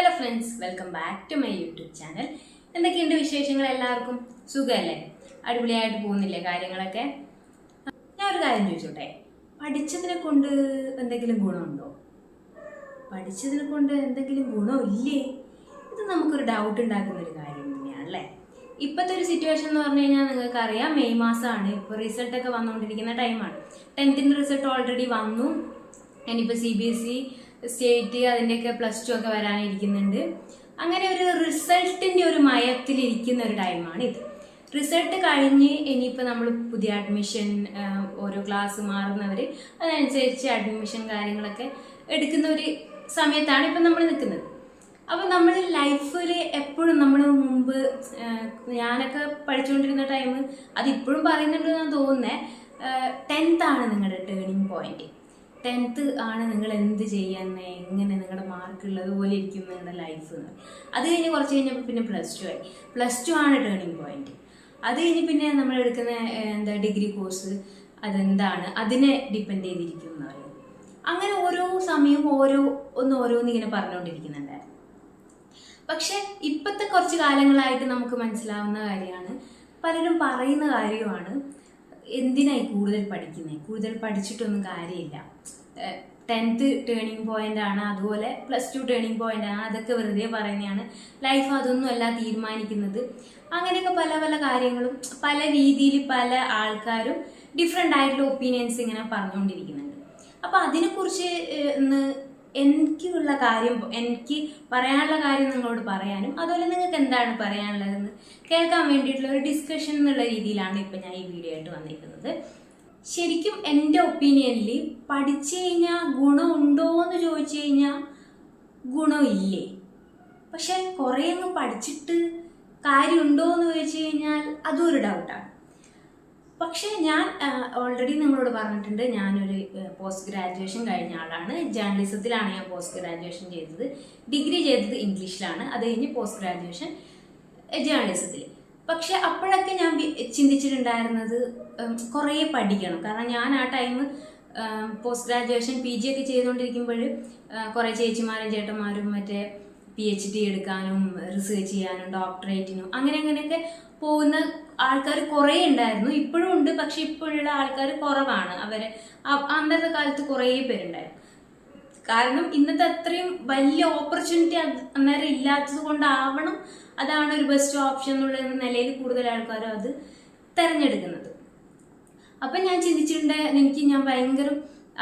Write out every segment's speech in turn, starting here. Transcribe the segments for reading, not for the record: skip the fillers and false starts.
Hello friends, welcome back to my YouTube channel. എന്തൊക്കെയുണ്ട് വിശേഷങ്ങൾ? എല്ലാവർക്കും സുഖമല്ലേ? അടിപൊളിയായിട്ട് പോകുന്നില്ലേ കാര്യങ്ങളൊക്കെ? ഞാൻ ഒരു കാര്യം ചോദിച്ചോട്ടെ, പഠിച്ചതിനെ കൊണ്ട് എന്തെങ്കിലും ഗുണമുണ്ടോ? പഠിച്ചതിനെ കൊണ്ട് എന്തെങ്കിലും ഗുണമില്ലേ? ഇത് നമുക്കൊരു ഡൗട്ട് ഉണ്ടാക്കുന്ന ഒരു കാര്യം തന്നെയാണല്ലേ. ഇപ്പോഴത്തെ ഒരു സിറ്റുവേഷൻ എന്ന് പറഞ്ഞു കഴിഞ്ഞാൽ നിങ്ങൾക്കറിയാം, മെയ് മാസമാണ്. ഇപ്പോൾ റിസൾട്ടൊക്കെ വന്നുകൊണ്ടിരിക്കുന്ന ടൈമാണ്. 10th റിസൾട്ട് ഓൾറെഡി വന്നു. ഇനിയിപ്പോൾ CBSE, സ്റ്റേറ്റ്, അതിൻ്റെയൊക്കെ +2 ഒക്കെ വരാനിരിക്കുന്നുണ്ട്. അങ്ങനെ ഒരു റിസൾട്ടിൻ്റെ ഒരു മയത്തിലിരിക്കുന്ന ഒരു ടൈമാണ് ഇത്. റിസൾട്ട് കഴിഞ്ഞ് ഇനിയിപ്പോൾ നമ്മൾ പുതിയ അഡ്മിഷൻ, ഓരോ ക്ലാസ് മാറുന്നവർ അതനുസരിച്ച് അഡ്മിഷൻ കാര്യങ്ങളൊക്കെ എടുക്കുന്ന ഒരു സമയത്താണ് ഇപ്പം നമ്മൾ നിൽക്കുന്നത്. അപ്പോൾ നമ്മൾ ലൈഫിൽ എപ്പോഴും നമ്മൾ മുമ്പ് ഞാനൊക്കെ പഠിച്ചുകൊണ്ടിരുന്ന ടൈം, അതിപ്പോഴും പറയുന്നുണ്ടെന്നാണ് തോന്നുന്നത്, 10th ആണ് നിങ്ങളുടെ ടേണിംഗ് പോയിന്റ്. 10th ആണ് നിങ്ങൾ എന്ത് ചെയ്യാന്ന്, എങ്ങനെ നിങ്ങളുടെ മാർക്ക് ഉള്ളതുപോലെ ഇരിക്കും നിങ്ങളുടെ ലൈഫ് എന്ന്. അത് കഴിഞ്ഞ് കുറച്ച് കഴിഞ്ഞപ്പോൾ പിന്നെ +2 ആയി. +2 ആണ് ടേണിംഗ് പോയിന്റ്. അത് കഴിഞ്ഞ് പിന്നെ നമ്മൾ എടുക്കുന്ന ഡിഗ്രി കോഴ്സ്, അതെന്താണ്, അതിനെ ഡിപ്പെൻഡ് ചെയ്തിരിക്കും എന്ന് പറയും. അങ്ങനെ ഓരോ സമയവും ഓരോന്ന് ഇങ്ങനെ പറഞ്ഞുകൊണ്ടിരിക്കുന്നുണ്ടായിരുന്നു. പക്ഷെ ഇപ്പോഴത്തെ കുറച്ച് കാലങ്ങളായിട്ട് നമുക്ക് മനസ്സിലാവുന്ന കാര്യമാണ്, പലരും പറയുന്ന കാര്യമാണ്, എന്തിനായി കൂടുതൽ പഠിക്കുന്നത്, കൂടുതൽ പഠിച്ചിട്ടൊന്നും കാര്യമില്ല, 10th ടേണിംഗ് പോയിന്റ് ആണ്, അതുപോലെ +2 ടേണിംഗ് പോയിന്റ് ആണ്, അതൊക്കെ വെറുതെ പറയുന്നതാണ്, ലൈഫ് അതൊന്നും അല്ല തീരുമാനിക്കുന്നത്. അങ്ങനെയൊക്കെ പല പല കാര്യങ്ങളും പല രീതിയിൽ പല ആൾക്കാരും ഡിഫറെൻ്റ് ആയിട്ടുള്ള ഒപ്പീനിയൻസ് ഇങ്ങനെ പറഞ്ഞുകൊണ്ടിരിക്കുന്നുണ്ട്. അപ്പോൾ അതിനെക്കുറിച്ച് എനിക്കുള്ള കാര്യം, എനിക്ക് പറയാനുള്ള കാര്യം നിങ്ങളോട് പറയാനും, അതുപോലെ നിങ്ങൾക്ക് എന്താണ് പറയാനുള്ളതെന്ന് കേൾക്കാൻ വേണ്ടിയിട്ടുള്ള ഒരു ഡിസ്കഷൻ എന്നുള്ള രീതിയിലാണ് ഇപ്പം ഞാൻ ഈ വീഡിയോ ആയിട്ട് വന്നിരിക്കുന്നത്. ശരിക്കും എൻ്റെ ഒപ്പീനിയനിൽ പഠിച്ചു കഴിഞ്ഞാൽ ഗുണമുണ്ടോ എന്ന് ചോദിച്ചു കഴിഞ്ഞാൽ ഗുണമില്ലേ. പക്ഷെ കുറേ അങ്ങ് പഠിച്ചിട്ട് കാര്യമുണ്ടോ എന്ന് ചോദിച്ചു കഴിഞ്ഞാൽ അതും ഒരു ഡൗട്ടാണ്. പക്ഷേ ഞാൻ ഓൾറെഡി നിങ്ങളോട് പറഞ്ഞിട്ടുണ്ട്, ഞാനൊരു പോസ്റ്റ് ഗ്രാജുവേഷൻ കഴിഞ്ഞ ആളാണ്. ജേർണലിസത്തിലാണ് ഞാൻ പോസ്റ്റ് ഗ്രാജുവേഷൻ ചെയ്തത്. ഡിഗ്രി ചെയ്തത് ഇംഗ്ലീഷിലാണ്, അത് കഴിഞ്ഞ് പോസ്റ്റ് ഗ്രാജുവേഷൻ ജേർണലിസത്തിൽ. പക്ഷെ അപ്പോഴൊക്കെ ഞാൻ ചിന്തിച്ചിട്ടുണ്ടായിരുന്നത് കുറേ പഠിക്കണം. കാരണം ഞാൻ ആ ടൈം പോസ്റ്റ് ഗ്രാജുവേഷൻ PG ഒക്കെ ചെയ്തുകൊണ്ടിരിക്കുമ്പോൾ കുറേ ചേച്ചിമാരും ചേട്ടന്മാരും മറ്റേ PhD എടുക്കാനും റിസർച്ച് ചെയ്യാനും ഡോക്ടറേറ്റിനും അങ്ങനെയൊക്കെ പോകുന്ന ആൾക്കാർ കുറേ ഉണ്ടായിരുന്നു. ഇപ്പോഴും ഉണ്ട്, പക്ഷെ ഇപ്പോഴുള്ള ആൾക്കാർ കുറവാണ്. അന്നത്തെ കാലത്ത് കുറേ പേരുണ്ടായിരുന്നു. കാരണം ഇന്നത്തെ അത്രയും വലിയ ഓപ്പർച്യൂണിറ്റി അന്നേരം ഇല്ലാത്തത് കൊണ്ടാവണം അതാണ് ഒരു ബെസ്റ്റ് ഓപ്ഷൻ എന്നുള്ള നിലയിൽ കൂടുതൽ ആൾക്കാരും അത് തിരഞ്ഞെടുക്കുന്നത്. അപ്പം ഞാൻ ചിന്തിച്ചിട്ടുണ്ട്, ഞാൻ ഭയങ്കര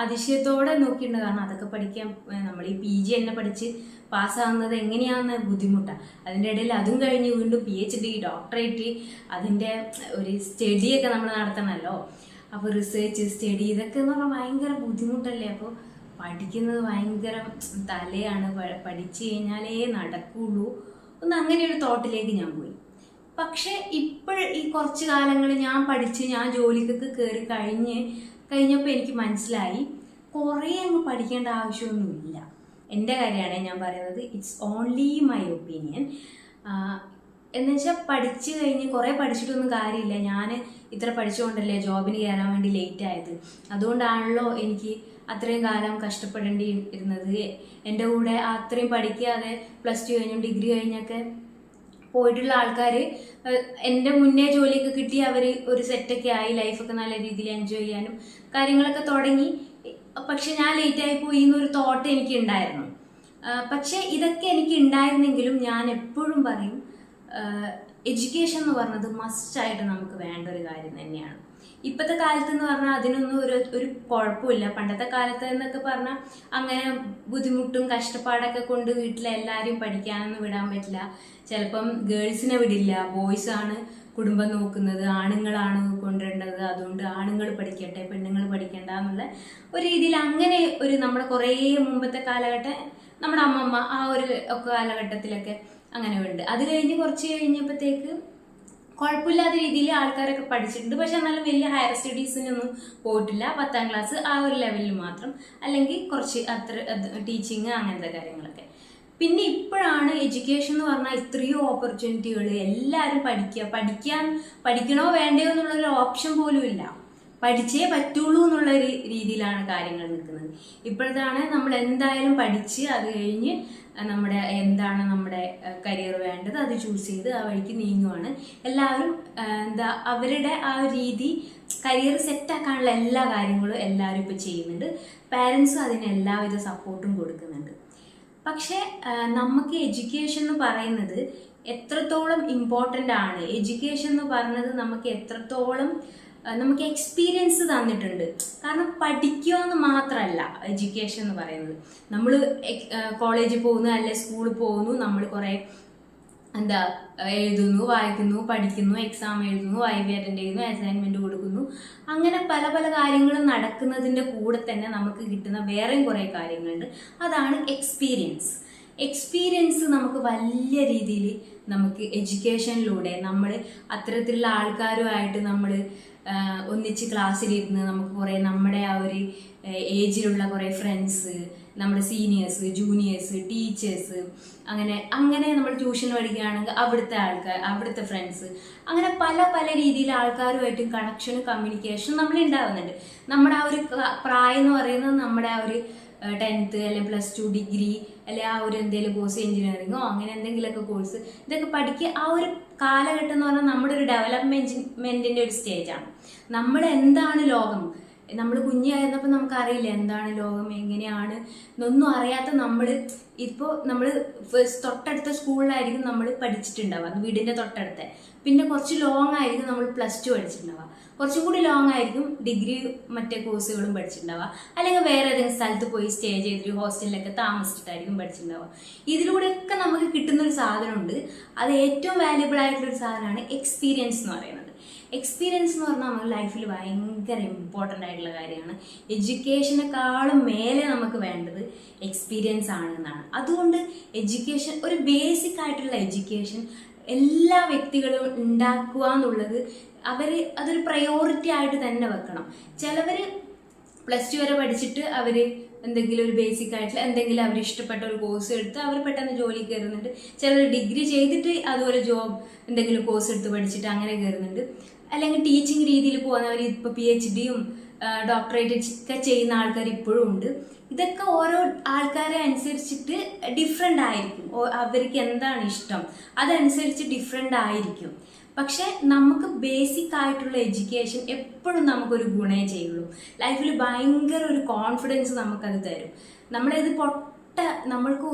അതിശയത്തോടെ നോക്കിയിട്ടുണ്ട്. കാരണം അതൊക്കെ പഠിക്കാൻ നമ്മൾ ഈ PG തന്നെ പഠിച്ച് പാസ്സാകുന്നത് എങ്ങനെയാണെന്ന് ബുദ്ധിമുട്ടാണ്. അതിൻ്റെ ഇടയിൽ അതും കഴിഞ്ഞ് വീണ്ടും PhD, ഡോക്ടറേറ്റ്, അതിൻ്റെ ഒരു സ്റ്റഡിയൊക്കെ നമ്മൾ നടത്തണമല്ലോ. അപ്പോൾ റിസർച്ച്, സ്റ്റഡി ഇതൊക്കെ എന്ന് പറഞ്ഞാൽ ഭയങ്കര ബുദ്ധിമുട്ടല്ലേ. അപ്പോൾ പഠിക്കുന്നത് ഭയങ്കര തലയാണ്, പഠിച്ചു കഴിഞ്ഞാലേ നടക്കുള്ളൂ അങ്ങനെ ഒരു തോട്ടിലേക്ക് ഞാൻ പോയി. പക്ഷെ ഈ കുറച്ച് കാലങ്ങളിൽ ഞാൻ ജോലിക്കൊക്കെ കയറി കഴിഞ്ഞപ്പോൾ എനിക്ക് മനസ്സിലായി, കുറേ അങ്ങ് പഠിക്കേണ്ട ആവശ്യമൊന്നുമില്ല. എൻ്റെ കാര്യമാണ് ഞാൻ പറയുന്നത്, ഇറ്റ്സ് ഓൺലി മൈ ഒപ്പീനിയൻ. എന്നുവെച്ചാൽ പഠിച്ചു കഴിഞ്ഞ് കുറേ പഠിച്ചിട്ടൊന്നും കാര്യമില്ല. ഞാൻ ഇത്ര പഠിച്ചുകൊണ്ടല്ലേ ജോബിന് കയറാൻ വേണ്ടി ലേറ്റ് ആയത്. അതുകൊണ്ടാണല്ലോ എനിക്ക് അത്രയും കാലം കഷ്ടപ്പെടേണ്ടി ഇരുന്നത്. എൻ്റെ കൂടെ അത്രയും പഠിക്കാതെ +2 കഴിഞ്ഞും ഡിഗ്രി കഴിഞ്ഞൊക്കെ പോയിട്ടുള്ള ആൾക്കാർ എൻ്റെ മുന്നേ ജോലിയൊക്കെ കിട്ടി, അവർ ഒരു സെറ്റൊക്കെ ആയി, ലൈഫൊക്കെ നല്ല രീതിയിൽ എൻജോയ് ചെയ്യാനും കാര്യങ്ങളൊക്കെ തുടങ്ങി. പക്ഷെ ഞാൻ ലേറ്റായി പോയി എന്നൊരു തോട്ട് എനിക്ക് ഉണ്ടായിരുന്നു. പക്ഷെ ഇതൊക്കെ എനിക്ക് ഉണ്ടായിരുന്നെങ്കിലും ഞാൻ എപ്പോഴും പറയും, എഡ്യൂക്കേഷൻ എന്ന് പറഞ്ഞത് മസ്റ്റായിട്ട് നമുക്ക് വേണ്ട ഒരു കാര്യം തന്നെയാണ്. ഇപ്പോഴത്തെ കാലത്ത് എന്ന് പറഞ്ഞാൽ അതിനൊന്നും ഒരു കുഴപ്പമില്ല. പണ്ടത്തെ കാലത്ത് എന്നൊക്കെ പറഞ്ഞാൽ അങ്ങനെ ബുദ്ധിമുട്ടും കഷ്ടപ്പാടൊക്കെ കൊണ്ട് വീട്ടിലെല്ലാവരും പഠിക്കാനൊന്നും വിടാൻ പറ്റില്ല. ചിലപ്പം ഗേൾസിനെ വിടില്ല, ബോയ്സാണ് കുടുംബം നോക്കുന്നത്, ആണുങ്ങളാണ് കൊണ്ടുവരേണ്ടത്, അതുകൊണ്ട് ആണുങ്ങൾ പഠിക്കട്ടെ പെണ്ണുങ്ങൾ പഠിക്കണ്ട എന്നുള്ള ഒരു രീതിയിൽ അങ്ങനെ ഒരു നമ്മുടെ കുറേ മുമ്പത്തെ കാലഘട്ടം, നമ്മുടെ അമ്മമ്മ ആ ഒരു ഒക്കെ കാലഘട്ടത്തിലൊക്കെ അങ്ങനെ ഉണ്ട്. അത് കഴിഞ്ഞ് കുറച്ച് കഴിഞ്ഞപ്പോഴത്തേക്ക് കുഴപ്പമില്ലാത്ത രീതിയിൽ ആൾക്കാരൊക്കെ പഠിച്ചിട്ടുണ്ട്. പക്ഷെ എന്നാലും വലിയ ഹയർ സ്റ്റഡീസിനൊന്നും പോയിട്ടില്ല. 10ാം ക്ലാസ് ആ ഒരു ലെവലിൽ മാത്രം, അല്ലെങ്കിൽ കുറച്ച് ടീച്ചിങ് അങ്ങനത്തെ കാര്യങ്ങളൊക്കെ. പിന്നെ ഇപ്പോഴാണ് എഡ്യൂക്കേഷൻ എന്ന് പറഞ്ഞാൽ ഇത്രയും ഓപ്പർച്യൂണിറ്റികൾ, എല്ലാവരും പഠിക്കണോ വേണ്ടയോ എന്നുള്ളൊരു ഓപ്ഷൻ പോലും ഇല്ല. പഠിച്ചേ പറ്റുള്ളൂ എന്നുള്ള രീതിയിലാണ് കാര്യങ്ങൾ നിൽക്കുന്നത്. ഇപ്പോഴത്താണ് നമ്മൾ എന്തായാലും പഠിച്ച് അത് കഴിഞ്ഞ് എന്താണ് നമ്മുടെ കരിയർ വേണ്ടത് അത് ചൂസ് ചെയ്ത് ആ വഴിക്ക് നീങ്ങുവാണ് എല്ലാവരും. അവരുടെ ആ ഒരു രീതി കരിയർ സെറ്റാക്കാനുള്ള എല്ലാ കാര്യങ്ങളും എല്ലാവരും ഇപ്പോൾ ചെയ്യുന്നുണ്ട്. പാരൻസും അതിന് എല്ലാവിധ സപ്പോർട്ടും കൊടുക്കുന്നുണ്ട്. പക്ഷേ നമുക്ക് എഡ്യൂക്കേഷൻ എന്ന് പറയുന്നത് എത്രത്തോളം ഇമ്പോർട്ടൻ്റ് ആണ്, എഡ്യൂക്കേഷൻ എന്ന് പറയുന്നത് നമുക്ക് എത്രത്തോളം നമുക്ക് എക്സ്പീരിയൻസ് തന്നിട്ടുണ്ട്. കാരണം പഠിക്കുക എന്ന് മാത്രമല്ല എഡ്യൂക്കേഷൻ എന്ന് പറയുന്നത്. നമ്മൾ കോളേജിൽ പോകുന്നു അല്ലെ സ്കൂളിൽ പോകുന്നു, നമ്മൾ കുറേ എഴുതുന്നു, വായിക്കുന്നു, പഠിക്കുന്നു, എക്സാം എഴുതുന്നു, വൈവി അറ്റൻഡ് ചെയ്യുന്നു, അസൈൻമെന്റ് കൊടുക്കുന്നു, അങ്ങനെ പല പല കാര്യങ്ങളും നടക്കുന്നതിൻ്റെ കൂടെ തന്നെ നമുക്ക് കിട്ടുന്ന വേറെയും കുറേ കാര്യങ്ങളുണ്ട്. അതാണ് എക്സ്പീരിയൻസ്. എക്സ്പീരിയൻസ് നമുക്ക് വലിയ രീതിയിൽ നമുക്ക് എഡ്യൂക്കേഷനിലൂടെ നമ്മൾ അത്തരത്തിലുള്ള ആൾക്കാരുമായിട്ട് നമ്മൾ ഒന്നിച്ച് ക്ലാസ്സിലിരുന്ന് നമുക്ക് കുറേ നമ്മുടെ ആ ഒരു ഏജിലുള്ള കുറേ ഫ്രണ്ട്സ്, നമ്മുടെ സീനിയേഴ്സ്, ജൂനിയേഴ്സ്, ടീച്ചേഴ്സ്, അങ്ങനെ നമ്മൾ ട്യൂഷൻ പഠിക്കുകയാണെങ്കിൽ അവിടുത്തെ ആൾക്കാർ, അവിടുത്തെ ഫ്രണ്ട്സ്, അങ്ങനെ പല പല രീതിയിൽ ആൾക്കാരുമായിട്ടും കണക്ഷനും കമ്മ്യൂണിക്കേഷനും നമ്മൾ ഉണ്ടാകുന്നുണ്ട്. നമ്മുടെ ആ ഒരു പ്രായം എന്ന് പറയുന്നത് നമ്മുടെ ആ ഒരു 10th അല്ലെങ്കിൽ +2 ഡിഗ്രി അല്ലെ ആ ഒരു എന്തെങ്കിലും കോഴ്സ്, എഞ്ചിനീയറിങ്ങോ അങ്ങനെ എന്തെങ്കിലുമൊക്കെ കോഴ്സ്, ഇതൊക്കെ പഠിക്കുക. ആ ഒരു കാലഘട്ടം എന്ന് പറഞ്ഞാൽ നമ്മുടെ ഒരു ഡെവലപ്മെന്റിന്റെ ഒരു സ്റ്റേജാണ്. നമ്മൾ എന്താണ് ലോകം, നമ്മൾ കുഞ്ഞായിരുന്നപ്പോൾ നമുക്കറിയില്ല എന്താണ് ലോകം, എങ്ങനെയാണ് എന്നൊന്നും അറിയാത്ത നമ്മൾ തൊട്ടടുത്ത സ്കൂളിലായിരിക്കും നമ്മൾ പഠിച്ചിട്ടുണ്ടാവുക, വീടിൻ്റെ തൊട്ടടുത്ത്. പിന്നെ കുറച്ച് ലോങ് ആയിരിക്കും നമ്മൾ +2 പഠിച്ചിട്ടുണ്ടാവുക, കുറച്ചും കൂടി ലോങ് ആയിരിക്കും ഡിഗ്രി മറ്റേ കോഴ്സുകളും പഠിച്ചിട്ടുണ്ടാവുക, അല്ലെങ്കിൽ വേറെ ഏതെങ്കിലും സ്ഥലത്ത് പോയി സ്റ്റേ ചെയ്തിട്ട് ഹോസ്റ്റലിലൊക്കെ താമസിച്ചിട്ടായിരിക്കും പഠിച്ചിട്ടുണ്ടാവുക. ഇതിലൂടെയൊക്കെ നമുക്ക് കിട്ടുന്നൊരു സാധനമുണ്ട്. അത് ഏറ്റവും വാല്യുബിൾ ആയിട്ടുള്ളൊരു സാധനമാണ് എക്സ്പീരിയൻസ് എന്ന് പറയുന്നത്. എക്സ്പീരിയൻസ് എന്ന് പറഞ്ഞാൽ നമ്മുടെ ലൈഫിൽ ഭയങ്കര ഇമ്പോർട്ടൻ്റ് ആയിട്ടുള്ള കാര്യമാണ്. എഡ്യൂക്കേഷനെക്കാളും മേലെ നമുക്ക് വേണ്ടത് എക്സ്പീരിയൻസ് ആണെന്നാണ്. അതുകൊണ്ട് എഡ്യൂക്കേഷൻ, ഒരു ബേസിക് ആയിട്ടുള്ള എഡ്യൂക്കേഷൻ എല്ലാ വ്യക്തികളും ഉണ്ടാക്കുക എന്നുള്ളത് അതൊരു പ്രയോറിറ്റി ആയിട്ട് തന്നെ വെക്കണം. ചിലവർ +2 വരെ പഠിച്ചിട്ട് അവർ എന്തെങ്കിലും ഒരു ബേസിക് ആയിട്ടുള്ള എന്തെങ്കിലും അവർ ഇഷ്ടപ്പെട്ട ഒരു കോഴ്സ് എടുത്ത് അവർ പെട്ടെന്ന് ജോലി കയറുന്നുണ്ട്. ചിലർ ഡിഗ്രി ചെയ്തിട്ട് അതുപോലെ ജോബ് എന്തെങ്കിലും കോഴ്സ് എടുത്ത് പഠിച്ചിട്ട് അങ്ങനെ കയറുന്നുണ്ട്. അല്ലെങ്കിൽ ടീച്ചിങ് രീതിയിൽ പോകുന്നവർ ഇപ്പോൾ PhDയും ഡോക്ടറേറ്റ് ഒക്കെ ചെയ്യുന്ന ആൾക്കാർ ഇപ്പോഴും ഉണ്ട്. ഇതൊക്കെ ഓരോ ആൾക്കാരെ അനുസരിച്ചിട്ട് ഡിഫറെൻ്റ് ആയിരിക്കും. അവർക്ക് എന്താണ് ഇഷ്ടം അതനുസരിച്ച് ഡിഫറെൻ്റ് ആയിരിക്കും. പക്ഷെ നമുക്ക് ബേസിക് ആയിട്ടുള്ള എഡ്യൂക്കേഷൻ എപ്പോഴും നമുക്കൊരു ഗുണേ ചെയ്യുള്ളൂ. ലൈഫിൽ ഭയങ്കര ഒരു കോൺഫിഡൻസ് നമുക്കത് തരും. നമ്മൾക്ക്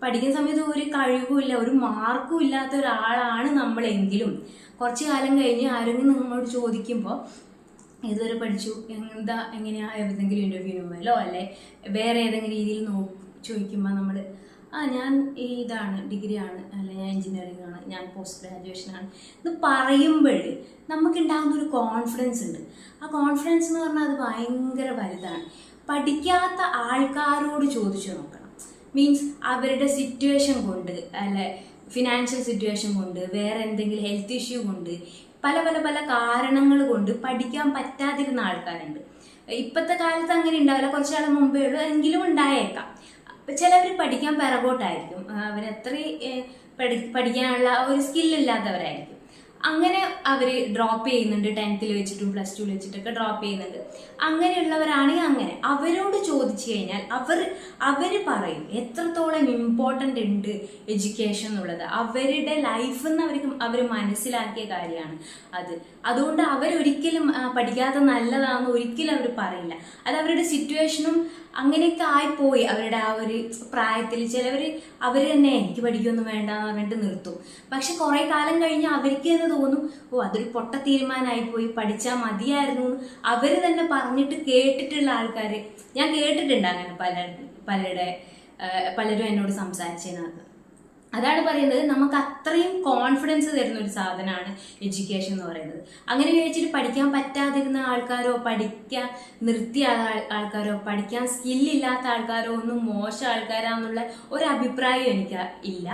പഠിക്കുന്ന സമയത്ത് ഒരു കഴിവുമില്ല, ഒരു മാർക്കും ഇല്ലാത്ത ഒരാളാണ് നമ്മളെങ്കിലും കുറച്ച് കാലം കഴിഞ്ഞ് ആരെങ്കിലും നിങ്ങളോട് ചോദിക്കുമ്പോൾ ഇതുവരെ പഠിച്ചു, എങ്ങനെയാ ഏതെങ്കിലും ഇൻ്റർവ്യൂവിന് പോയാലോ അല്ലെ വേറെ ഏതെങ്കിലും രീതിയിൽ ചോദിക്കുമ്പോൾ നമ്മൾ ഞാൻ ഇതാണ്, ഡിഗ്രിയാണ്, അല്ലെ ഞാൻ എഞ്ചിനീയറിംഗ് ആണ്, ഞാൻ പോസ്റ്റ് ഗ്രാജുവേഷനാണ് എന്ന് പറയുമ്പോൾ നമുക്കുണ്ടാകുന്നൊരു കോൺഫിഡൻസ് ഉണ്ട്. ആ കോൺഫിഡൻസ് എന്ന് പറഞ്ഞാൽ അത് ഭയങ്കര വലുതാണ്. പഠിക്കാത്ത ആൾക്കാരോട് ചോദിച്ചു നോക്കണം. മീൻസ് അവരുടെ സിറ്റുവേഷൻ കൊണ്ട്, അല്ലെ ഫിനാൻഷ്യൽ സിറ്റുവേഷൻ കൊണ്ട്, വേറെ എന്തെങ്കിലും ഹെൽത്ത് ഇഷ്യൂ കൊണ്ട്, പല പല പല കാരണങ്ങൾ കൊണ്ട് പഠിക്കാൻ പറ്റാതിരുന്ന ആൾക്കാരുണ്ട്. ഇപ്പോഴത്തെ കാലത്ത് അങ്ങനെ ഉണ്ടാവില്ല, കുറച്ചു കാലം മുമ്പേ ഉള്ളൂ, എങ്കിലും ഉണ്ടായേക്കാം. ചിലവർ പഠിക്കാൻ പിറകോട്ടായിരിക്കും, അവരത്രയും പഠിക്കാനുള്ള ഒരു സ്കില്ലില്ലാത്തവരായിരിക്കും. അങ്ങനെ അവർ ഡ്രോപ്പ് ചെയ്യുന്നുണ്ട്, 10th വെച്ചിട്ടും +2 വെച്ചിട്ടൊക്കെ ഡ്രോപ്പ് ചെയ്യുന്നുണ്ട്. അങ്ങനെയുള്ളവരാണെങ്കിൽ അങ്ങനെ അവരോട് ചോദിച്ചു കഴിഞ്ഞാൽ അവർ പറയും എത്രത്തോളം ഇമ്പോർട്ടൻ്റ് ഉണ്ട് എഡ്യൂക്കേഷൻ എന്നുള്ളത്. അവരുടെ ലൈഫിൽ നിന്ന് അവർ മനസ്സിലാക്കിയ കാര്യമാണ് അത്. അതുകൊണ്ട് അവരൊരിക്കലും പഠിക്കാത്ത നല്ലതാണെന്ന് ഒരിക്കലും അവർ പറയില്ല. അത് അവരുടെ സിറ്റുവേഷനും അങ്ങനെയൊക്കെ ആയിപ്പോയി. അവരുടെ ആ ഒരു പ്രായത്തിൽ അവർ തന്നെ എനിക്ക് പഠിക്കൊന്നും വേണ്ട എന്ന് പറഞ്ഞിട്ട് നിർത്തും. പക്ഷെ കുറേ കാലം കഴിഞ്ഞ് അവർക്ക് തന്നെ തോന്നും, അതൊരു പൊട്ട തീരുമാനമായിപ്പോയി, പഠിച്ചാൽ മതിയായിരുന്നു എന്ന് അവർ തന്നെ പറഞ്ഞിട്ട് കേട്ടിട്ടുള്ള ആൾക്കാർ ഞാൻ കേട്ടിട്ടുണ്ട്. അങ്ങനെ പലരും എന്നോട് സംസാരിച്ചതിനകത്ത് അതാണ് പറയുന്നത്. നമുക്ക് അത്രയും കോൺഫിഡൻസ് തരുന്ന ഒരു സാധനമാണ് എഡ്യൂക്കേഷൻ എന്ന് പറയുന്നത്. അങ്ങനെ ചോദിച്ചിട്ട് പഠിക്കാൻ പറ്റാതിരുന്ന ആൾക്കാരോ, പഠിക്കാൻ നിർത്തിയ ആൾക്കാരോ, പഠിക്കാൻ സ്കില്ലില്ലാത്ത ആൾക്കാരോ ഒന്നും മോശം ആൾക്കാരാന്നുള്ള ഒരു അഭിപ്രായം എനിക്ക് ഇല്ല.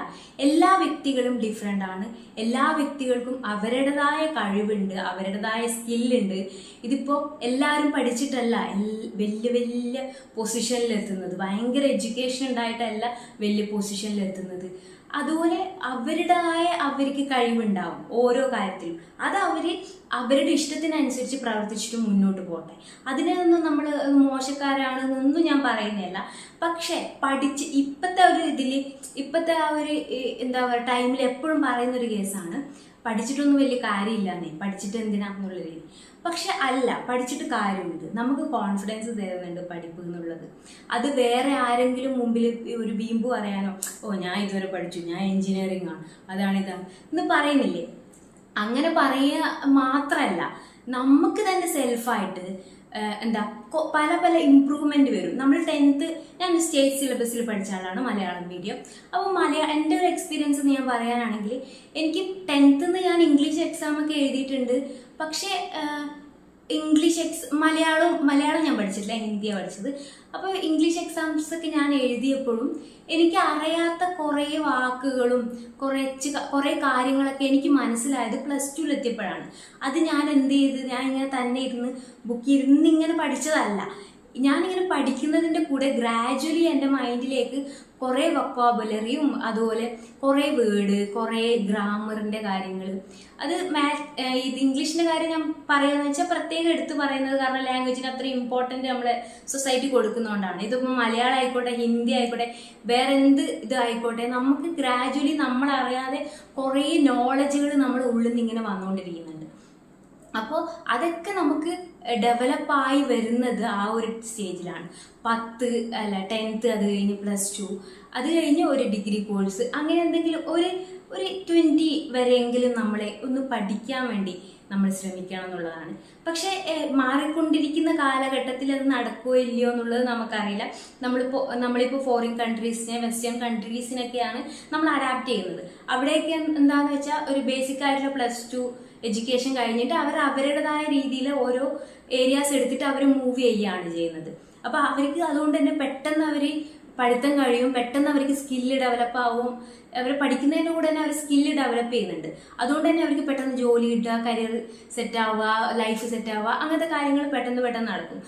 എല്ലാ വ്യക്തികളും ഡിഫറെൻ്റ് ആണ്. എല്ലാ വ്യക്തികൾക്കും അവരുടേതായ കഴിവുണ്ട്, അവരുടേതായ സ്കില്ലുണ്ട്. ഇതിപ്പോൾ എല്ലാവരും പഠിച്ചിട്ടല്ല വലിയ വലിയ പൊസിഷനിലെത്തുന്നത്, ഭയങ്കര എഡ്യൂക്കേഷൻ ഉണ്ടായിട്ടല്ല വലിയ പൊസിഷനിലെത്തുന്നത്. അതുപോലെ അവർക്ക് കഴിവുണ്ടാവും ഓരോ കാര്യത്തിലും. അത് അവരുടെ ഇഷ്ടത്തിനനുസരിച്ച് പ്രവർത്തിച്ചിട്ട് മുന്നോട്ട് പോട്ടെ. അതിനൊന്നും നമ്മൾ മോശക്കാരാണെന്നൊന്നും ഞാൻ പറയുന്നില്ല. പക്ഷെ ഇപ്പോഴത്തെ ഒരു ഇപ്പോഴത്തെ ആ ഒരു എന്താ പറയുക ടൈമിൽ എപ്പോഴും പറയുന്നൊരു കേസാണ്, പഠിച്ചിട്ടൊന്നും വലിയ കാര്യമില്ലാന്നേ, പഠിച്ചിട്ട് എന്തിനാന്നുള്ള രീതി. പക്ഷെ അല്ല, പഠിച്ചിട്ട് കാര്യമുണ്ട്. നമുക്ക് കോൺഫിഡൻസ് തരുന്നുണ്ട് പഠിപ്പ് എന്നുള്ളത്. അത് വേറെ ആരെങ്കിലും മുമ്പിൽ ഒരു വീമ്പ് പറയാനോ, ഞാൻ ഇതുവരെ പഠിച്ചു, ഞാൻ എഞ്ചിനീയറിംഗ് ആണ്, ഇതാണ് എന്ന് പറയുന്നില്ലേ, അങ്ങനെ പറയുക മാത്രമല്ല, നമുക്ക് തന്നെ സെൽഫായിട്ട് പല പല ഇമ്പ്രൂവ്മെന്റ് വരും. നമ്മൾ 10th ഞാൻ സ്റ്റേറ്റ് സിലബസിൽ പഠിച്ച ആളാണ്, മലയാളം മീഡിയം. അപ്പോൾ എൻ്റെ ഒരു എക്സ്പീരിയൻസ് ഞാൻ പറയാനാണെങ്കിൽ, എനിക്ക് 10th ഞാൻ ഇംഗ്ലീഷ് എക്സാം ഒക്കെ എഴുതിയിട്ടുണ്ട്. പക്ഷേ മലയാളം ഞാൻ പഠിച്ചിട്ടില്ല, ഹിന്ദിയാണ് പഠിച്ചത്. അപ്പോൾ ഇംഗ്ലീഷ് എക്സാംസ് ഒക്കെ ഞാൻ എഴുതിയപ്പോഴും എനിക്ക് അറിയാത്ത കുറേ വാക്കുകളും കുറേ കാര്യങ്ങളൊക്കെ എനിക്ക് മനസ്സിലായത് +2 എത്തിയപ്പോഴാണ്. അത് ഞാൻ എന്ത് ചെയ്ത്, ഞാൻ ഇങ്ങനെ തന്നെ ഇരുന്ന് ഇങ്ങനെ പഠിച്ചതല്ല. ഞാനിങ്ങനെ പഠിക്കുന്നതിൻ്റെ കൂടെ ഗ്രാജുവലി എൻ്റെ മൈൻഡിലേക്ക് കുറേ വൊക്കാബുലറിയും അതുപോലെ കുറേ വേർഡ്, കുറേ ഗ്രാമറിൻ്റെ കാര്യങ്ങൾ, അത് ഇത് ഇംഗ്ലീഷിൻ്റെ കാര്യം ഞാൻ പറയുകയെന്ന് വെച്ചാൽ പ്രത്യേകം എടുത്ത് പറയുന്നത് കാരണം ലാംഗ്വേജിന് അത്ര ഇമ്പോർട്ടൻ്റ് നമ്മുടെ സൊസൈറ്റി കൊടുക്കുന്നതുകൊണ്ടാണ്. ഇതിപ്പോൾ മലയാളം ആയിക്കോട്ടെ, ഹിന്ദി ആയിക്കോട്ടെ, വേറെ എന്ത് ഇതായിക്കോട്ടെ, നമുക്ക് ഗ്രാജുവലി നമ്മളറിയാതെ കുറേ നോളജുകൾ നമ്മുടെ ഉള്ളിൽ നിന്ന് ഇങ്ങനെ വന്നുകൊണ്ടിരിക്കുന്നുണ്ട്. അപ്പോൾ അതൊക്കെ നമുക്ക് ഡെവലപ്പായി വരുന്നത് ആ ഒരു സ്റ്റേജിലാണ്. 10th അത് കഴിഞ്ഞ് +2, അത് കഴിഞ്ഞ് ഒരു ഡിഗ്രി കോഴ്സ്, അങ്ങനെ എന്തെങ്കിലും ഒരു 20 വരെയെങ്കിലും നമ്മളെ ഒന്ന് പഠിക്കാൻ വേണ്ടി നമ്മൾ ശ്രമിക്കണം എന്നുള്ളതാണ്. പക്ഷേ മാറിക്കൊണ്ടിരിക്കുന്ന കാലഘട്ടത്തിൽ അത് നടക്കുകയോ ഇല്ലയോ എന്നുള്ളത് നമുക്കറിയില്ല. നമ്മളിപ്പോൾ ഫോറിൻ കൺട്രീസിനെ, വെസ്റ്റേൺ കൺട്രീസിനൊക്കെയാണ് നമ്മൾ അഡാപ്റ്റ് ചെയ്യുന്നത്. അവിടെയൊക്കെ എന്താണെന്ന് വെച്ചാൽ ഒരു ബേസിക് ആയിട്ടുള്ള +2 എഡ്യൂക്കേഷൻ കഴിഞ്ഞിട്ട് അവരുടേതായ രീതിയിൽ ഓരോ ഏരിയാസ് എടുത്തിട്ട് അവർ മൂവ് ചെയ്യുകയാണ് ചെയ്യുന്നത്. അപ്പോൾ അവർക്ക് അതുകൊണ്ട് തന്നെ പെട്ടെന്ന് പഠിത്തം കഴിയും, പെട്ടെന്ന് അവർക്ക് സ്കില്ല് ഡെവലപ്പ് ആവും. അവർ പഠിക്കുന്നതിൻ്റെ കൂടെ തന്നെ അവർ സ്കില്ല് ഡെവലപ്പ് ചെയ്യുന്നുണ്ട്. അതുകൊണ്ട് തന്നെ അവർക്ക് പെട്ടെന്ന് ജോലി കിട്ടുക, കരിയർ സെറ്റ് ആവുക, ലൈഫ് സെറ്റ് ആവുക, അങ്ങനത്തെ കാര്യങ്ങൾ പെട്ടെന്ന് നടക്കും.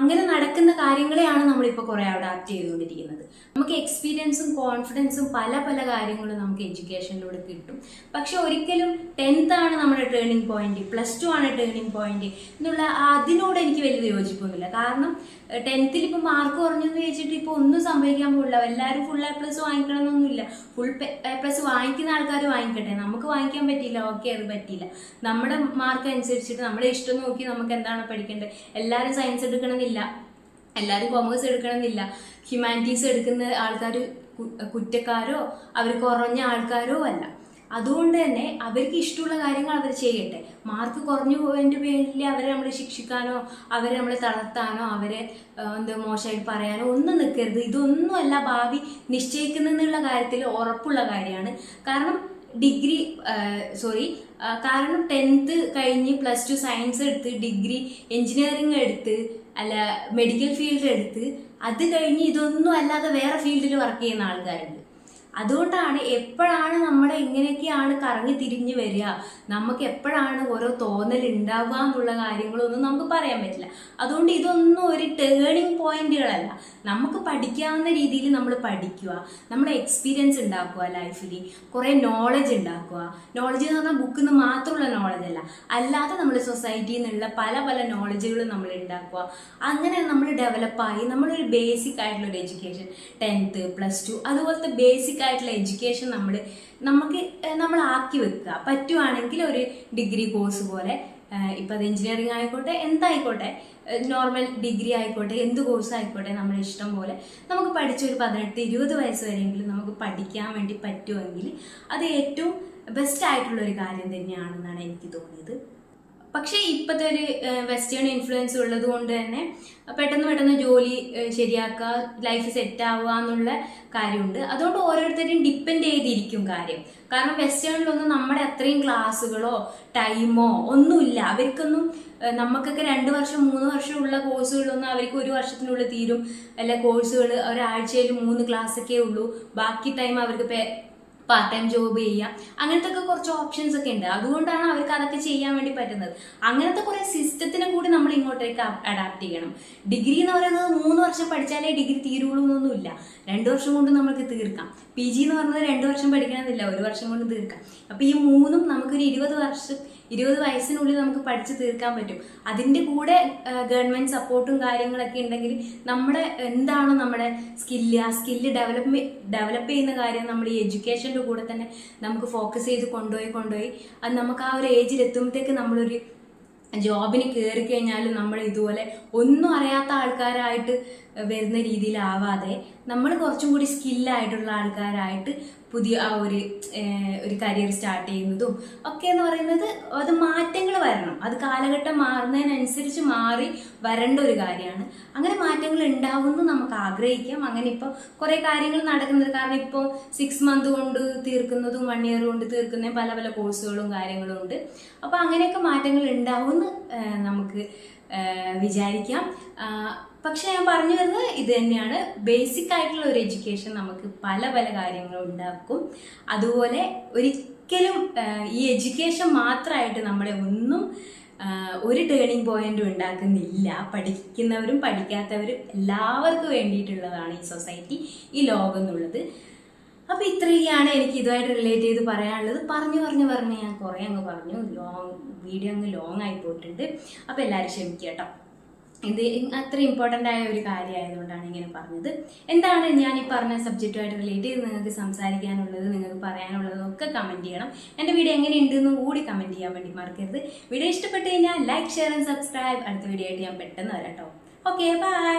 അങ്ങനെ നടക്കുന്ന കാര്യങ്ങളെയാണ് നമ്മളിപ്പോൾ കുറേ അഡാപ്റ്റ് ചെയ്തുകൊണ്ടിരിക്കുന്നത്. നമുക്ക് എക്സ്പീരിയൻസും കോൺഫിഡൻസും പല പല കാര്യങ്ങളും നമുക്ക് എഡ്യൂക്കേഷനിലൂടെ കിട്ടും. പക്ഷെ ഒരിക്കലും 10th ആണ് നമ്മുടെ ടേണിംഗ് പോയിന്റ്, +2 ആണ് ടേണിംഗ് പോയിന്റ് എന്നുള്ള അതിനോട് എനിക്ക് വലിയ യോജിപ്പൊന്നുമില്ല. കാരണം 10th ഇപ്പോൾ മാർക്ക് കുറഞ്ഞെന്ന് വെച്ചിട്ട് ഇപ്പോൾ ഒന്നും സംഭവിക്കാൻ പോകില്ല. എല്ലാവരും ഫുൾ A+ വാങ്ങിക്കണമെന്നൊന്നുമില്ല. ഫുൾ A+ വാങ്ങിക്കുന്ന ആൾക്കാർ വാങ്ങിക്കട്ടെ, നമുക്ക് വാങ്ങിക്കാൻ പറ്റിയില്ല, ഓക്കെ, അത് പറ്റിയില്ല. നമ്മുടെ മാർക്ക് അനുസരിച്ചിട്ട് നമ്മുടെ ഇഷ്ടം നോക്കി നമുക്ക് എന്താണ് പഠിക്കേണ്ടത്. എല്ലാവരും സയൻസ് എടുക്കണമെന്നില്ല, എല്ലാവരും കൊമേഴ്സ് എടുക്കണമെന്നില്ല. ഹ്യൂമാനിറ്റീസ് എടുക്കുന്ന ആൾക്കാർ കുറ്റക്കാരോ അവർ കുറഞ്ഞ ആൾക്കാരോ അല്ല. അതുകൊണ്ട് തന്നെ അവർക്ക് ഇഷ്ടമുള്ള കാര്യങ്ങൾ അവർ ചെയ്യട്ടെ. മാർക്ക് കുറഞ്ഞു പോയതിൻ്റെ പേരിൽ അവരെ നമ്മൾ ശിക്ഷിക്കാനോ അവരെ നമ്മൾ തളർത്താനോ അവരെ മോശമായിട്ട് പറയാനോ ഒന്നും നിൽക്കരുത്. ഇതൊന്നുമല്ല ഭാവി നിശ്ചയിക്കുന്നതെന്നുള്ള കാര്യത്തിൽ ഉറപ്പുള്ള കാര്യമാണ്. കാരണം 10th കഴിഞ്ഞ് +2 സയൻസ് എടുത്ത് ഡിഗ്രി എഞ്ചിനീയറിംഗ് എടുത്ത് മെഡിക്കൽ ഫീൽഡ് എടുത്ത് അത് കഴിഞ്ഞ് ഇതൊന്നും അല്ലാതെ വേറെ ഫീൽഡിൽ വർക്ക് ചെയ്യുന്ന ആൾക്കാരുണ്ട്. അതുകൊണ്ടാണ് എപ്പോഴാണ് നമ്മുടെ ഇങ്ങനെയൊക്കെയാണ് കറങ്ങി തിരിഞ്ഞ് വരിക, നമുക്ക് എപ്പോഴാണ് ഓരോ തോന്നൽ ഉണ്ടാവുക എന്നുള്ള കാര്യങ്ങളൊന്നും നമുക്ക് പറയാൻ പറ്റില്ല. അതുകൊണ്ട് ഇതൊന്നും ഒരു ടേണിംഗ് പോയിന്റുകളല്ല. നമുക്ക് പഠിക്കാവുന്ന രീതിയിൽ നമ്മൾ പഠിക്കുക, നമ്മുടെ എക്സ്പീരിയൻസ് ഉണ്ടാക്കുക, ലൈഫിൽ കുറേ നോളജ് ഉണ്ടാക്കുക. നോളജ് എന്ന് പറഞ്ഞാൽ ബുക്കിൽ നിന്ന് മാത്രമുള്ള നോളജ് അല്ലാതെ നമ്മൾ സൊസൈറ്റിയിൽ നിന്നുള്ള പല പല നോളജുകളും നമ്മൾ ഉണ്ടാക്കുക. അങ്ങനെ നമ്മൾ ഡെവലപ്പായി നമ്മളൊരു ബേസിക് ആയിട്ടുള്ള ഒരു എഡ്യൂക്കേഷൻ 10th +2 അതുപോലത്തെ ബേസിക് ആയിട്ടുള്ള എഡ്യൂക്കേഷൻ നമ്മൾ ആക്കി വെക്കുക. പറ്റുവാണെങ്കിൽ ഒരു ഡിഗ്രി കോഴ്സ് പോലെ, ഇപ്പം അത് എഞ്ചിനീയറിംഗ് ആയിക്കോട്ടെ, എന്തായിക്കോട്ടെ, നോർമൽ ഡിഗ്രി ആയിക്കോട്ടെ, എന്ത് കോഴ്സ് ആയിക്കോട്ടെ, നമ്മുടെ ഇഷ്ടം പോലെ നമുക്ക് പഠിച്ചൊരു 18-20 വയസ്സ് വരെയെങ്കിലും നമുക്ക് പഠിക്കാൻ വേണ്ടി പറ്റുമെങ്കിൽ അത് ഏറ്റവും ബെസ്റ്റ് ആയിട്ടുള്ളൊരു കാര്യം തന്നെയാണെന്നാണ് എനിക്ക് തോന്നിയത്. പക്ഷേ ഇപ്പോഴത്തെ ഒരു വെസ്റ്റേൺ ഇൻഫ്ലുവൻസ് ഉള്ളത് കൊണ്ട് തന്നെ പെട്ടെന്ന് ജോലി ശരിയാക്കുക, ലൈഫ് സെറ്റ് ആവുക എന്നുള്ള കാര്യമുണ്ട്. അതുകൊണ്ട് ഓരോരുത്തരെയും ഡിപ്പെൻഡ് ചെയ്തിരിക്കും കാര്യം. കാരണം വെസ്റ്റേണിലൊന്നും നമ്മുടെ അത്രയും ക്ലാസ്സുകളോ ടൈമോ ഒന്നുമില്ല. അവർക്കൊന്നും നമുക്കൊക്കെ 2 വർഷം 3 വർഷം ഉള്ള കോഴ്സുകളൊന്നും അവർക്ക് 1 വർഷത്തിനുള്ളിൽ തീരും. കോഴ്സുകൾ ഒരാഴ്ചയിൽ 3 ക്ലാസ്സൊക്കെ ഉള്ളൂ. ബാക്കി ടൈം അവർക്ക് പാർട്ട് ടൈം ജോബ് ചെയ്യാം. അങ്ങനത്തെ ഒക്കെ കുറച്ച് ഓപ്ഷൻസ് ഒക്കെ ഉണ്ട്. അതുകൊണ്ടാണ് അവർക്ക് അതൊക്കെ ചെയ്യാൻ വേണ്ടി പറ്റുന്നത്. അങ്ങനത്തെ കുറേ സിസ്റ്റത്തിനെ കൂടി നമ്മൾ ഇങ്ങോട്ടേക്ക് അഡാപ്റ്റ് ചെയ്യണം. ഡിഗ്രി എന്ന് പറയുന്നത് 3 വർഷം പഠിച്ചാലേ ഡിഗ്രി തീരുള്ളൂ എന്നൊന്നുമില്ല. 2 വർഷം കൊണ്ട് നമുക്ക് തീർക്കാം. PG എന്ന് പറഞ്ഞത് 2 വർഷം പഠിക്കണമെന്നില്ല, 1 വർഷം കൊണ്ട് തീർക്കാം. അപ്പോൾ ഈ 3ഉം നമുക്കൊരു 20 വയസ്സിനുള്ളിൽ നമുക്ക് പഠിച്ച് തീർക്കാൻ പറ്റും. അതിൻ്റെ കൂടെ ഗവൺമെൻറ് സപ്പോർട്ടും കാര്യങ്ങളൊക്കെ ഉണ്ടെങ്കിൽ നമ്മുടെ എന്താണോ നമ്മുടെ സ്കില്ല്, ആ സ്കില്ല് ഡെവലപ്പ് ചെയ്യുന്ന കാര്യം നമ്മൾ ഈ എഡ്യൂക്കേഷൻ്റെ കൂടെ തന്നെ നമുക്ക് ഫോക്കസ് ചെയ്ത് കൊണ്ടുപോയി അത് നമുക്ക് ആ ഒരു ഏജിൽ എത്തുമ്പോഴത്തേക്ക് നമ്മളൊരു ജോബിന് കയറി കഴിഞ്ഞാലും നമ്മൾ ഇതുപോലെ ഒന്നും അറിയാത്ത ആൾക്കാരായിട്ട് വരുന്ന രീതിയിലാവാതെ നമ്മൾ കുറച്ചും കൂടി സ്കില്ലായിട്ടുള്ള ആൾക്കാരായിട്ട് പുതിയ ആ ഒരു കരിയർ സ്റ്റാർട്ട് ചെയ്യുന്നതും ഒക്കെ എന്ന് പറയുന്നത് അത് മാറ്റങ്ങൾ വരണം. അത് കാലഘട്ടം മാറുന്നതിനനുസരിച്ച് മാറി വരേണ്ട ഒരു കാര്യമാണ്. അങ്ങനെ മാറ്റങ്ങൾ ഉണ്ടാവുമെന്ന് നമുക്ക് ആഗ്രഹിക്കാം. അങ്ങനെ ഇപ്പോൾ കുറേ കാര്യങ്ങൾ നടക്കുന്നത്, കാരണം ഇപ്പോൾ 6 മന്ത് കൊണ്ട് തീർക്കുന്നതും 1 ഇയർ കൊണ്ട് തീർക്കുന്നതും പല കോഴ്സുകളും കാര്യങ്ങളും ഉണ്ട്. അപ്പോൾ അങ്ങനെയൊക്കെ മാറ്റങ്ങൾ ഉണ്ടാവുമെന്ന് നമുക്ക് വിചാരിക്കാം. പക്ഷെ ഞാൻ പറഞ്ഞു വരുന്നത് ഇത് തന്നെയാണ്, ബേസിക് ആയിട്ടുള്ള ഒരു എഡ്യൂക്കേഷൻ നമുക്ക് പല കാര്യങ്ങളും ഉണ്ടാക്കും. അതുപോലെ ഒരിക്കലും ഈ എഡ്യൂക്കേഷൻ മാത്രമായിട്ട് നമ്മളെ ഒന്നും ഒരു ടേണിംഗ് പോയിന്റും ഉണ്ടാക്കുന്നില്ല. പഠിക്കുന്നവരും പഠിക്കാത്തവരും എല്ലാവർക്കും വേണ്ടിയിട്ടുള്ളതാണ് ഈ സൊസൈറ്റി, ഈ ലോകം എന്നുള്ളത്. അപ്പോൾ ഇത്രയൊക്കെയാണ് എനിക്ക് ഇതുമായിട്ട് റിലേറ്റ് ചെയ്ത് പറയാനുള്ളത്. പറഞ്ഞ് ഞാൻ കുറേ അങ്ങ് പറഞ്ഞു, വീഡിയോ അങ്ങ് ലോങ് ആയി പോയിട്ടുണ്ട്. അപ്പോൾ എല്ലാവരും ക്ഷമിക്കുക കേട്ടോ. ഇത് അത്ര ഇമ്പോർട്ടൻ്റ് ആയ ഒരു കാര്യമായതുകൊണ്ടാണ് ഇങ്ങനെ പറഞ്ഞത്. എന്താണ് ഞാൻ ഈ പറഞ്ഞ സബ്ജക്റ്റുമായിട്ട് റിലേറ്റ് ചെയ്ത് നിങ്ങൾക്ക് സംസാരിക്കാനുള്ളത്, നിങ്ങൾക്ക് പറയാനുള്ളതൊക്കെ കമൻറ്റ് ചെയ്യണം. എൻ്റെ വീഡിയോ എങ്ങനെയുണ്ടെന്നും കൂടി കമൻറ്റ് ചെയ്യാൻ വേണ്ടി മറക്കരുത്. വീഡിയോ ഇഷ്ടപ്പെട്ട് കഴിഞ്ഞാൽ ലൈക്ക്, ഷെയർ ആൻഡ് സബ്സ്ക്രൈബ്. അടുത്ത വീഡിയോ ആയിട്ട് ഞാൻ പെട്ടെന്ന് വരാം കേട്ടോ. Okay, by.